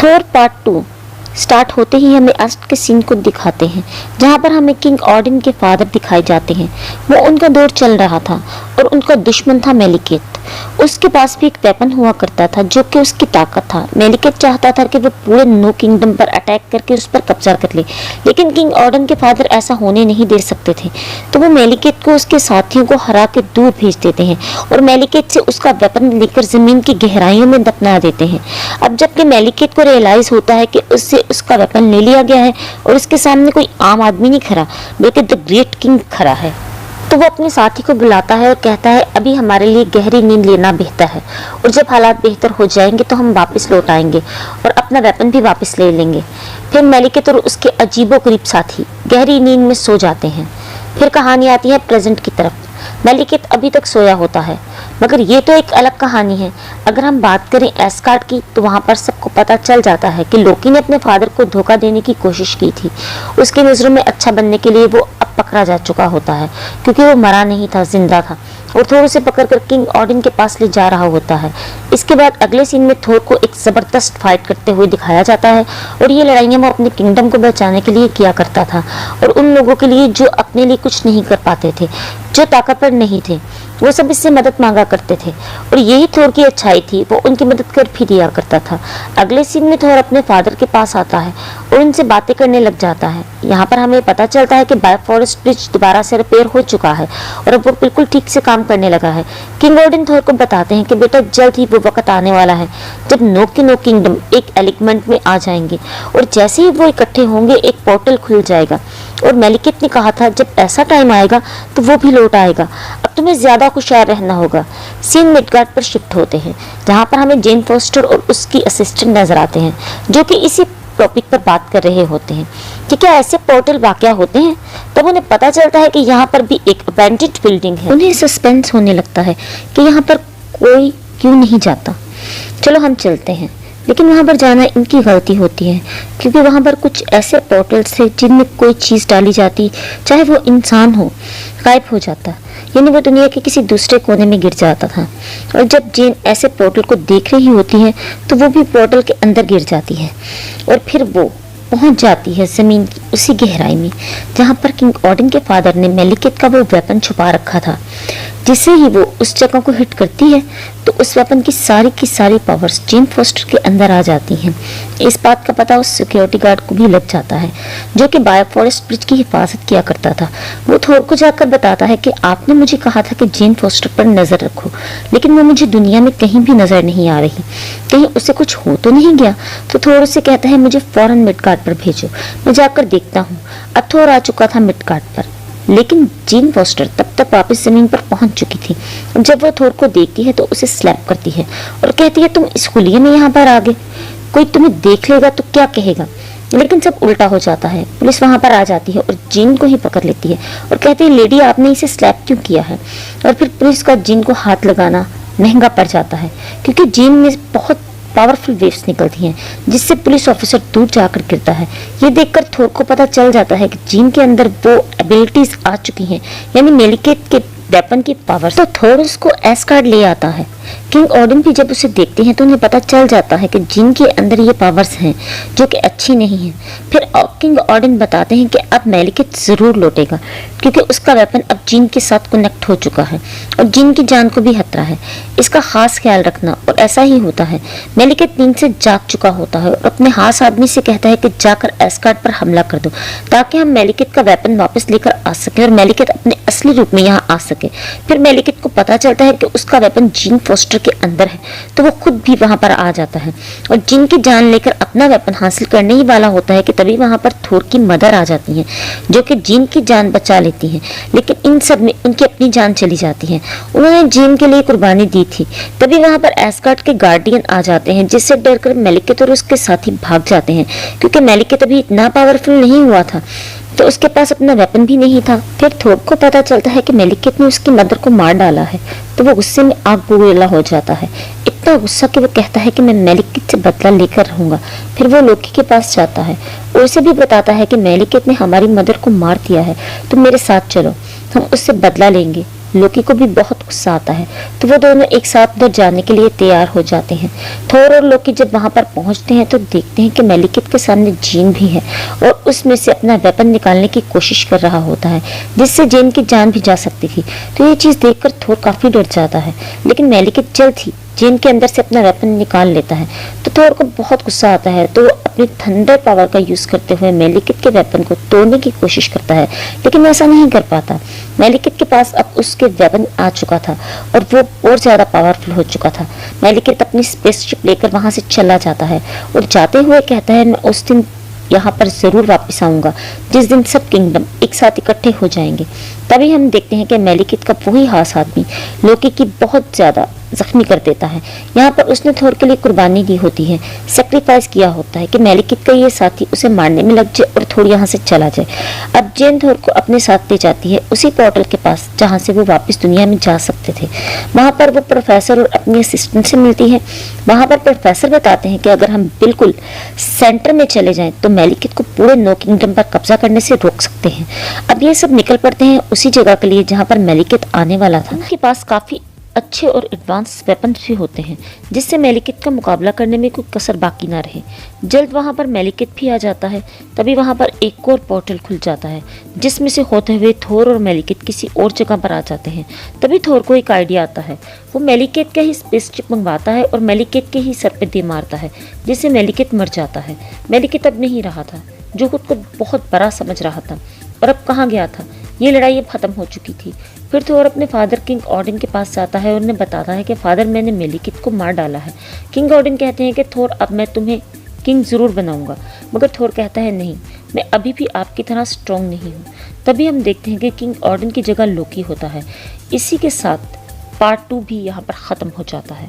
थोर part 2 start होते ही हमें अस्ट के सीन को दिखाते हैं, जहां पर हमें किंग ऑडिन के फादर दिखाए जाते हैं। वो उनका दौर चल रहा था और उनका दुश्मन था मेलिकेट। उसके पास भी एक वेपन हुआ करता था जो कि उसकी ताकत था। मेलिकेट चाहता था कि वो पूरे नो किंगडम पर अटैक करके उस पर कब्जा कर ले, लेकिन किंग ऑडिन के फादर ऐसा होने नहीं दे सकते थे। तो वो मेलिकेट को उसके साथियों को हरा के दूर भेज देते हैं और मेलिकेट से उसका वेपन लेकर जमीन की गहराइयों में दफना देते हैं। अब जबकि मेलिकेट को रियलाइज होता है कि उससे उसका वेपन ले लिया गया है और उसके सामने कोई आम आदमी नहीं खड़ा बल्कि द ग्रेट किंग खड़ा है, तो वो अपने साथी को बुलाता है और कहता है अभी हमारे लिए गहरी नींद लेना बेहतर है और जब हालात बेहतर हो जाएंगे तो हम वापस लौट आएंगे और अपना वेपन भी वापस ले लेंगे। फिर मेलिकेट और उसके अजीबोगरीब साथी गहरी नींद में सो जाते हैं। फिर कहानी आती है प्रेजेंट की तरफ। मेलिकेट अभी तक सोया होता है, मगर ये तो एक अलग कहानी है। अगर हम बात करें एस्गार्ड की तो वहाँ पर सबको पता चल जाता है कि लोकी ने अपने फादर को धोखा देने की कोशिश की थी। उसकी नज़रों में अच्छा बनने के लिए वो अब पकड़ा जा चुका होता है, क्योंकि वो मरा नहीं था, जिंदा था और थोर उसे पकड़कर किंग ऑडिन के पास ले जा रहा होता है। इसके बाद अगले सीन में थोर को एक जबरदस्त फाइट करते हुए दिखाया जाता है और ये लड़ाइयाँ वो अपने किंगडम को बचाने के लिए किया करता था और उन लोगों के लिए जो अपने लिए कुछ नहीं कर पाते थे, जो ताकतवर नहीं थे, वो सब इससे मदद मांगा करते थे और यही थोर की अच्छाई थी। वो उनकी मदद कर भी दिया करता था। अगले सीन में थोर अपने फादर के पास आता है और उनसे बातें करने लग जाता है। यहाँ पर हमें पता चलता है कि बायोफॉरेस्ट ब्रिज दोबारा से रिपेयर हो चुका है और अब वो बिल्कुल ठीक से काम करने लगा है। किंग ऑडिन थोर को बताते हैं कि बेटा जल्द ही वो वक्त आने वाला है जब नो किंगडम एक एलिगमेंट में आ जाएंगे और जैसे ही वो इकट्ठे होंगे एक पोर्टल खुल जाएगा और मेलिकेट ने कहा था जब ऐसा टाइम आएगा तो वो भी लौट आएगा। अब तुम्हें ज्यादा होशियार रहना होगा। सीन मिडगार्ड पर शिफ्ट होते हैं, जहाँ पर हमें जेन फोस्टर और उसकी असिस्टेंट नजर आते हैं जो कि इसी टॉपिक पर बात कर रहे होते हैं कि क्या ऐसे पोर्टल वाकया होते हैं। तब उन्हें पता चलता है कि यहाँ पर भी एक अबैंडन्ड बिल्डिंग है। उन्हें सस्पेंस होने लगता है कि यहाँ पर कोई क्यों नहीं जाता। चलो हम चलते हैं, लेकिन वहाँ पर जाना इनकी गलती होती है, क्योंकि वहाँ पर कुछ ऐसे पोर्टल्स थे जिनमें कोई चीज़ डाली जाती, चाहे वो इंसान हो, गायब हो जाता, यानी वो दुनिया के किसी दूसरे कोने में गिर जाता था। और जब जेन ऐसे पोर्टल को देख रही होती है तो वो भी पोर्टल के अंदर गिर जाती है और फिर वो पहुंच जाती है जमीन की उसी गहराई में जहाँ पर किंग ऑडिन के फादर ने मेलिकेट का वो वेपन छुपा रखा था। जिसे ही वो उस जगह को हिट करती है तो उस वेपन की सारी पावर्स जेन फोस्टर के अंदर आ जाती हैं। इस बात का पता उस सिक्योरिटी गार्ड को भी लग जाता है जो कि बायोफॉरेस्ट ब्रिज की हिफाजत किया करता था। वो थोर को जाकर बताता है कि आपने मुझे कहा था कि जेन फोस्टर पर नजर रखो, लेकिन वो मुझे दुनिया में कहीं भी नजर नहीं आ रही, कहीं उसे कुछ हो तो नहीं गया। तो थोर उसे कहता है मुझे फौरन मिडगार्ड पर भेजो, मैं जाकर देखता हूँ। अब थोर आ चुका था मिडगार्ड पर, लेकिन जेन फोस्टर तब तक वापस जमीन पर पहुंच चुकी थी। जब वो थोर को देखती है तो उसे स्लैप करती है और कहती है तुम इस खुलिये में यहाँ पर आ गए, कोई तुम्हें देख लेगा तो क्या कहेगा। लेकिन सब उल्टा हो जाता है। पुलिस वहां पर आ जाती है और जेन को ही पकड़ लेती है और कहती है लेडी आपने इसे स्लैप क्यों किया है। और फिर पुलिस का जेन को हाथ लगाना महंगा पड़ जाता है, क्योंकि जेन में बहुत पावरफुल वेव्स निकलती हैं जिससे पुलिस ऑफिसर दूर जाकर गिरता है। ये देखकर थोर को पता चल जाता है कि जीन के अंदर वो एबिलिटीज आ चुकी हैं, यानी मेलिकेट के वेपन की पावर। तो थोर उसको एस्गार्ड ले आता है। किंग ऑडिन भी जब उसे देखते हैं तो उन्हें पता चल जाता है कि जिन के अंदर ये पावर्स हैं जो कि अच्छी नहीं है। फिर किंग ऑडिन बताते हैं कि अब मेलिकेट जरूर लौटेगा, क्योंकि उसका वेपन अब जिन के साथ कनेक्ट हो चुका है और जिन की जान को भी खतरा है। इसका खास ख्याल रखना। और ऐसा ही होता है। मेलिकेट नींद से जाग चुका होता है और अपने खास आदमी से कहता है कि जाकर एस्गार्ड पर हमला कर दो, ताकि हम मेलिकेट का वेपन वापस लेकर आ सके और मेलिकेट अपने असली रूप में यहाँ आ सके। फिर मेलिकेट को पता चलता है कि उसका वेपन जेन फोस्टर के अंदर है, तो वो खुद भी वहां पर आ जाता है और जिन की जान लेकर अपना वेपन हासिल करने ही वाला होता है कि तभी वहां पर थोर की मदर आ जाती है, जो कि जिन की जान बचा लेती है। लेकिन इन सब में उनकी अपनी जान चली जाती है। उन्होंने जिन के लिए कुर्बानी दी थी। तभी वहां पर एस्गार्ड के गार्डियन आ जाते हैं, जिससे डरकर मेलिकेट और उसके साथी भाग जाते हैं, क्योंकि मेलिकेट अभी इतना पावरफुल नहीं हुआ था तो उसके पास अपना वेपन भी नहीं था। फिर थोर को पता चलता है कि मेलिकेट ने उसकी मदर को मार डाला है, तो वो गुस्से में आग बबूला हो जाता है। इतना गुस्सा कि वो कहता है कि मैं मेलिकेट से बदला लेकर रहूंगा। फिर वो लोकी के पास जाता है और उसे भी बताता है कि मेलिकेट ने हमारी मदर को मार दिया है, तुम मेरे साथ चलो, हम उससे बदला लेंगे। लोकी को भी बहुत गुस्सा आता है, तो वो दोनों एक साथ उधर जाने के लिए तैयार हो जाते हैं। थोर और लोकी जब वहां पर पहुंचते हैं तो देखते हैं कि मेलिकेट के सामने जेन भी है और उसमें से अपना वेपन निकालने की कोशिश कर रहा होता है, जिससे जेन की जान भी जा सकती थी। तो ये चीज देखकर थोर काफी डर जाता है, लेकिन मेलिकेट जल्द ही जेन के अंदर से अपना वेपन निकाल लेता है। तो थोर को बहुत गुस्सा आता है, तो वो अपनी थंडर पावर का यूज करते हुए मेलिकेट के वेपन को तोड़ने की कोशिश करता है, लेकिन ऐसा नहीं कर पाता। मेलिकेट के पास अब उसके वेपन आ चुका था और वो और ज्यादा पावरफुल हो चुका था। मेलिकेट अपनी स्पेसशिप लेकर वहां से चला जाता है और जाते हुए कहता है, मैं उस दिन यहाँ पर जरूर वापस आऊंगा जिस दिन सब किंगडम एक साथ इकट्ठे हो जाएंगे। तभी हम देखते हैं कि मेलिकेट का वही खास आदमी लोकी की बहुत ज्यादा जख्मी कर देता है। यहाँ पर उसने थोर के लिए कुर्बानी दी होती है, सेक्रीफाइस किया होता है कि मेलिकेट का ये साथी उसे मारने में लग जाए और थोर यहाँ से चला जाए। अब जेन थोर को अपने साथ ले जाती है उसी पोर्टल के पास जहाँ से वो वापस दुनिया में जा सकते थे। वहां पर वो प्रोफेसर और अपनी असिस्टेंट से मिलती है। वहां पर प्रोफेसर बताते हैं कि अगर हम बिल्कुल सेंटर में चले जाएं तो मेलिकेट को पूरे नो किंगडम पर कब्जा करने से रोक सकते हैं। अब ये सब निकल पड़ते हैं उसी जगह के लिए जहाँ पर मेलिकेट आने वाला था। उनके पास काफी अच्छे और एडवांस वेपन्स भी होते हैं, जिससे मेलिकेट का मुकाबला करने में कोई कसर बाकी ना रहे। जल्द वहां पर मेलिकेट भी आ जाता है। तभी वहां पर एक और पोर्टल खुल जाता है, जिसमें से होते हुए थोर और मेलिकेट किसी और जगह पर आ जाते हैं। तभी थोर को एक आइडिया आता है। वो मेलिकेट का ही स्पेसशिप मंगवाता है और मेलिकेट के ही सर पे दे मारता है, जिससे मेलिकेट मर जाता है। मेलिकेट अब नहीं रहा था, जो खुद को बहुत बड़ा समझ रहा था, और अब कहाँ गया था। ये लड़ाई अब खत्म हो चुकी थी। फिर थोर अपने फादर किंग ऑडिन के पास जाता है और उन्हें बताता है कि फादर, मैंने मेलिकेट को मार डाला है। किंग ऑडिन कहते हैं कि थोर, अब मैं तुम्हें किंग जरूर बनाऊंगा। मगर थोर कहता है, नहीं, मैं अभी भी आपकी तरह स्ट्रांग नहीं हूँ। तभी हम देखते हैं कि किंग ऑडिन की जगह लोकी होता है। इसी के साथ पार्ट 2 भी यहाँ पर ख़त्म हो जाता है।